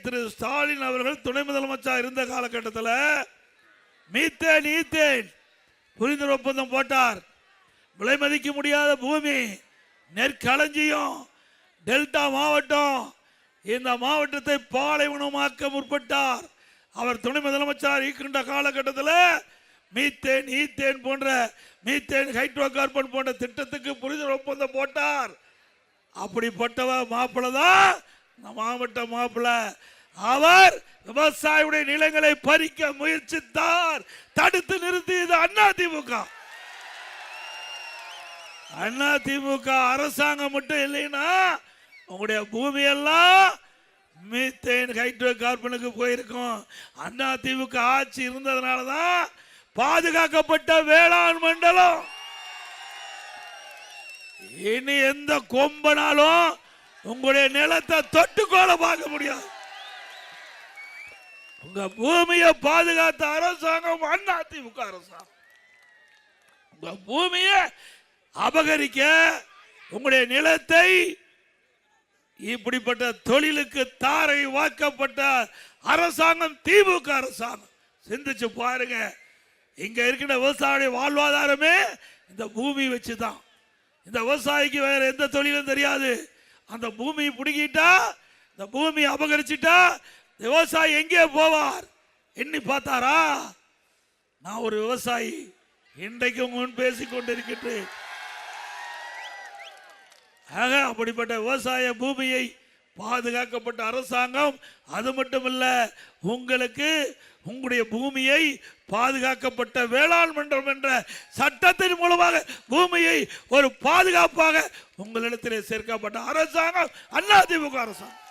திரு ஸ்டாலின் அவர்கள் துணை முதலமைச்சர் இருந்த காலகட்டத்தில் மீத்தேன் ஈத்தேன் புரிந்துணர்வு ஒப்பந்தம் போட்டார். விலை மதிக்க முடியாத பூமி, நெற்களஞ்சியம், டெல்டா மாவட்டம், இந்த மாவட்டத்தை பாலைவனமாக்க முற்பட்டார். அவர் துணை முதலமைச்சர் இருக்கின்ற காலகட்டத்தில் மீத்தேன் ஈத்தேன் போன்ற மீத்தேன் ஹைட்ரோ கார்பன் போன்ற திட்டத்துக்கு புரிந்துணர்வு ஒப்பந்தம் போட்டார். அப்படிப்பட்டவ மாப்பிள்ள தான் இந்த மாவட்ட மாப்பிள்ள. அவர் விவசாயியுடைய நிலங்களை பறிக்க முயற்சித்தார், தடுத்து நிறுத்தியது அதிமுக. அதிமுக அரசாங்கம் மட்டும் இல்லைன்னா உங்களுடைய பூமியெல்லாம் மீத்தேன் ஹைட்ரோ கார்பனுக்கு போயிருக்கும். அதிமுக ஆட்சி இருந்ததுனாலதான் பாதுகாக்கப்பட்ட வேளாண் மண்டலம். இனி எந்த கொம்பனாலும் உங்களுடைய நிலத்தை தொட்டுக்கோல பார்க்க முடியாது. உங்க பூமியை பாதுகாத்த அரசாங்கம் அதிமுக அரசாங்கம். உங்க பூமியை அபகரிக்க, உங்களுடைய நிலத்தை இப்படிப்பட்ட தொழிலுக்கு தாரை வாக்கப்பட்ட அரசாங்கம் திமுக அரசாங்கம். சிந்திச்சு பாருங்க. இங்க இருக்கிற விவசாயிய வாழ்வாதாரமே இந்த பூமி வச்சுதான். இந்த விவசாயிக்கு வேற எந்த தொழிலும் தெரியாது. அந்த பூமியை பிடிக்கிட்டா, இந்த பூமியை அபகரிச்சுட்டா விவசாயி எங்கே போவார்? எண்ணி பார்த்தாரா? நான் ஒரு விவசாயி, இன்றைக்கு முன் பேசிக் கொண்டிருக்கிறேன். ஆக அப்படிப்பட்ட விவசாய பூமியை பாதுகாக்கப்பட்ட அரசாங்கம். அது மட்டுமல்ல, உங்களுக்கு உங்களுடைய பூமியை பாதுகாக்கப்பட்ட வேளாண் மன்றம் என்ற சட்டத்தின் மூலமாக பூமியை ஒரு பாதுகாப்பாக உங்களிடத்திலே சேர்க்கப்பட்ட அரசாங்கம் அதிமுக அரசாங்கம்.